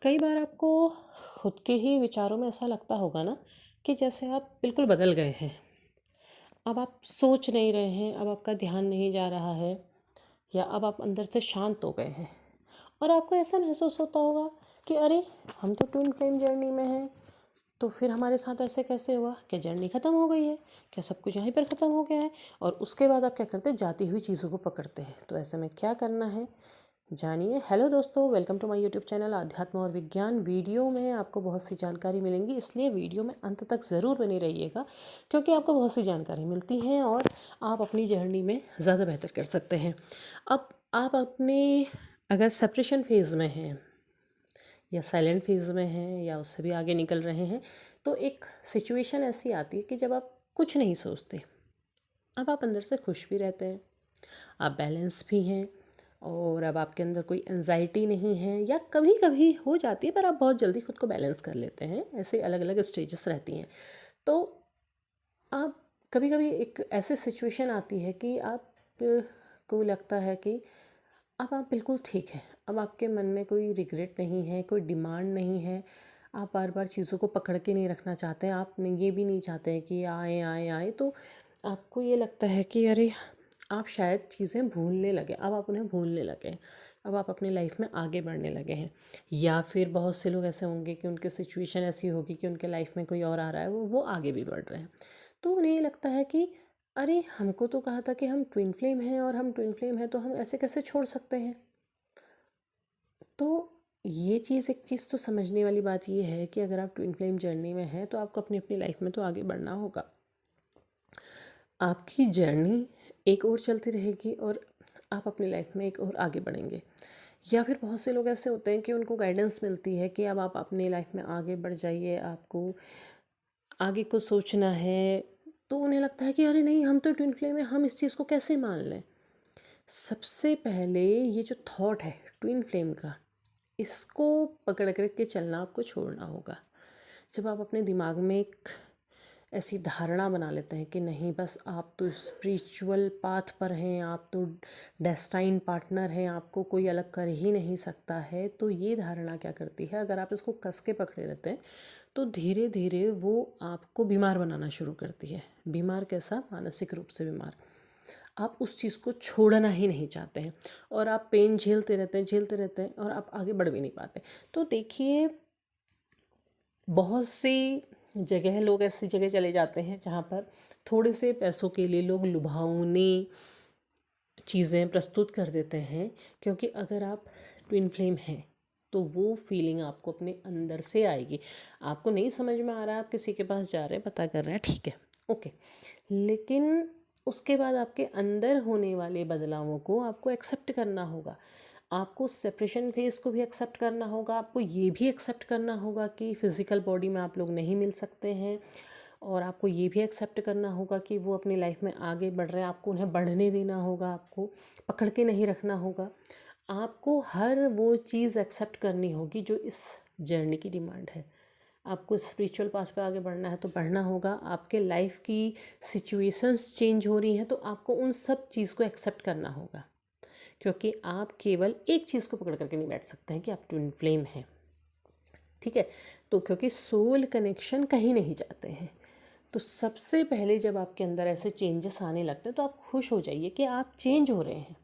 कई बार आपको खुद के ही विचारों में ऐसा लगता होगा ना कि जैसे आप बिल्कुल बदल गए हैं। अब आप सोच नहीं रहे हैं, अब आपका ध्यान नहीं जा रहा है, या अब आप अंदर से शांत हो गए हैं। और आपको ऐसा महसूस होता होगा कि अरे, हम तो ट्विन फ्लेम जर्नी में हैं, तो फिर हमारे साथ ऐसे कैसे हुआ? क्या जर्नी ख़त्म हो गई है? क्या सब कुछ यहीं पर ख़त्म हो गया है? और उसके बाद आप क्या करते हैं? जाती हुई चीज़ों को पकड़ते हैं। तो ऐसे में क्या करना है, जानिए। हेलो दोस्तों, welcome to my YouTube channel आध्यात्म और विज्ञान। वीडियो में आपको बहुत सी जानकारी मिलेंगी, इसलिए वीडियो में अंत तक ज़रूर बने रहिएगा, क्योंकि आपको बहुत सी जानकारी मिलती है और आप अपनी जर्नी में ज़्यादा बेहतर कर सकते हैं। अब आप अपने अगर सेपरेशन फेज़ में हैं या साइलेंट फेज़ में हैं या उससे भी आगे निकल रहे हैं, तो एक सिचुएशन ऐसी आती है कि जब आप कुछ नहीं सोचते। अब आप अंदर से खुश भी रहते हैं, आप बैलेंस भी हैं, और अब आपके अंदर कोई एंजाइटी नहीं है, या कभी कभी हो जाती है पर आप बहुत जल्दी खुद को बैलेंस कर लेते हैं। ऐसे अलग अलग स्टेजेस रहती हैं। तो आप कभी कभी एक ऐसे सिचुएशन आती है कि आप को लगता है कि अब आप बिल्कुल ठीक हैं, अब आपके मन में कोई रिग्रेट नहीं है, कोई डिमांड नहीं है, आप बार बार चीज़ों को पकड़ के नहीं रखना चाहते हैं, आप ये भी नहीं चाहते हैं कि आए आए आए। तो आपको ये लगता है कि अरे, आप शायद चीज़ें भूलने लगे, अब आप उन्हें भूलने लगे हैं, अब आप अपनी लाइफ में आगे बढ़ने लगे हैं। या फिर बहुत से लोग ऐसे होंगे कि उनकी सिचुएशन ऐसी होगी कि उनके लाइफ में कोई और आ रहा है, वो आगे भी बढ़ रहे हैं। तो उन्हें ये लगता है कि अरे, हमको तो कहा था कि हम ट्विन फ्लेम हैं, और हम ट्विन फ्लेम हैं तो हम ऐसे कैसे छोड़ सकते हैं। तो ये चीज़, एक चीज़ तो समझने वाली बात ये है कि अगर आप ट्विन फ्लेम जर्नी में हैं तो आपको अपनी अपनी लाइफ में तो आगे बढ़ना होगा। आपकी जर्नी एक और चलती रहेगी और आप अपनी लाइफ में एक और आगे बढ़ेंगे। या फिर बहुत से लोग ऐसे होते हैं कि उनको गाइडेंस मिलती है कि अब आप अपनी लाइफ में आगे बढ़ जाइए, आपको आगे को सोचना है। तो उन्हें लगता है कि अरे नहीं, हम तो ट्विन फ्लेम है, हम इस चीज़ को कैसे मान लें। सबसे पहले ये जो थॉट है ट्विन फ्लेम का, इसको पकड़ कर के चलना आपको छोड़ना होगा। जब आप अपने दिमाग में एक ऐसी धारणा बना लेते हैं कि नहीं, बस आप तो स्पिरिचुअल पाथ पर हैं, आप तो डेस्टाइन पार्टनर हैं, आपको कोई अलग कर ही नहीं सकता है, तो ये धारणा क्या करती है, अगर आप इसको कस के पकड़े रहते हैं तो धीरे धीरे वो आपको बीमार बनाना शुरू करती है। बीमार कैसा? मानसिक रूप से बीमार। आप उस चीज़ को छोड़ना ही नहीं चाहते हैं, और आप पेन झेलते रहते हैं, झेलते रहते हैं, और आप आगे बढ़ भी नहीं पाते। तो देखिए, बहुत सी जगह लोग ऐसी जगह चले जाते हैं जहाँ पर थोड़े से पैसों के लिए लोग लुभावनी चीज़ें प्रस्तुत कर देते हैं। क्योंकि अगर आप ट्विन फ्लेम हैं तो वो फीलिंग आपको अपने अंदर से आएगी। आपको नहीं समझ में आ रहा है, आप किसी के पास जा रहे हैं, पता कर रहे हैं, ठीक है, ओके। लेकिन उसके बाद आपके अंदर होने वाले बदलावों को आपको एक्सेप्ट करना होगा। आपको सेपरेशन फेज़ को भी एक्सेप्ट करना होगा। आपको ये भी एक्सेप्ट करना होगा कि फ़िज़िकल बॉडी में आप लोग नहीं मिल सकते हैं, और आपको ये भी एक्सेप्ट करना होगा कि वो अपनी लाइफ में आगे बढ़ रहे हैं। आपको उन्हें बढ़ने देना होगा, आपको पकड़ के नहीं रखना होगा। आपको हर वो चीज़ एक्सेप्ट करनी होगी जो इस जर्नी की डिमांड है। आपको स्पिरिचुअल पाथ पे आगे बढ़ना है तो बढ़ना होगा। आपके लाइफ की सिचुएशंस चेंज हो रही हैं तो आपको उन सब चीज़ को एक्सेप्ट करना होगा। क्योंकि आप केवल एक चीज़ को पकड़ करके नहीं बैठ सकते हैं कि आप ट्विन फ्लेम हैं, ठीक है। तो क्योंकि सोल कनेक्शन कहीं नहीं जाते हैं। तो सबसे पहले जब आपके अंदर ऐसे चेंजेस आने लगते हैं तो आप खुश हो जाइए कि आप चेंज हो रहे हैं।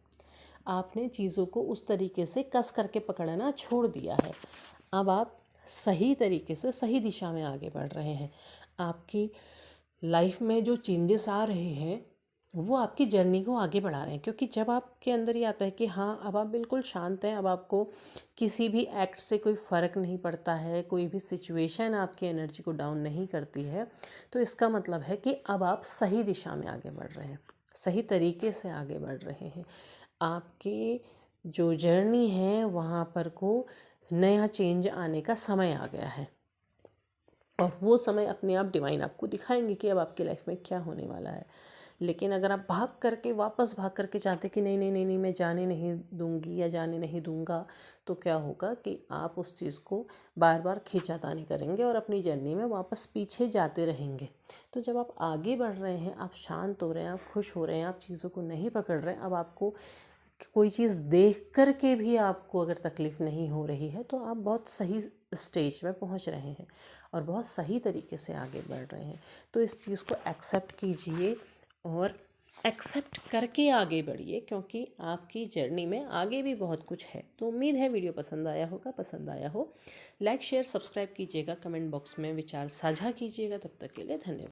आपने चीज़ों को उस तरीके से कस करके पकड़ना छोड़ दिया है। अब आप सही तरीके से सही दिशा में आगे बढ़ रहे हैं। आपकी लाइफ में जो चेंजेस आ रहे हैं वो आपकी जर्नी को आगे बढ़ा रहे हैं। क्योंकि जब आपके अंदर ये आता है कि हाँ, अब आप बिल्कुल शांत हैं, अब आपको किसी भी एक्ट से कोई फ़र्क नहीं पड़ता है, कोई भी सिचुएशन आपकी एनर्जी को डाउन नहीं करती है, तो इसका मतलब है कि अब आप सही दिशा में आगे बढ़ रहे हैं, सही तरीके से आगे बढ़ रहे हैं। आपके जो जर्नी है वहाँ पर को नया चेंज आने का समय आ गया है, और वो समय अपने आप डिवाइन आपको दिखाएंगे कि अब आपकी लाइफ में क्या होने वाला है। लेकिन अगर आप वापस भाग करके चाहते कि नहीं नहीं नहीं नहीं, मैं जाने नहीं दूंगी या जाने नहीं दूंगा, तो क्या होगा कि आप उस चीज़ को बार बार खींचातानी करेंगे और अपनी जर्नी में वापस पीछे जाते रहेंगे। तो जब आप आगे बढ़ रहे हैं, आप शांत हो रहे हैं, आप खुश हो रहे हैं, आप चीज़ों को नहीं पकड़ रहे हैं, अब आपको कोई चीज़ देख कर के भी आपको अगर तकलीफ़ नहीं हो रही है तो आप बहुत सही स्टेज में पहुंच रहे हैं और बहुत सही तरीके से आगे बढ़ रहे हैं। तो इस चीज़ को एक्सेप्ट कीजिए और एक्सेप्ट करके आगे बढ़िए, क्योंकि आपकी जर्नी में आगे भी बहुत कुछ है। तो उम्मीद है वीडियो पसंद आया होगा। पसंद आया हो लाइक शेयर सब्सक्राइब कीजिएगा, कमेंट बॉक्स में विचार साझा कीजिएगा। तब तक के लिए धन्यवाद।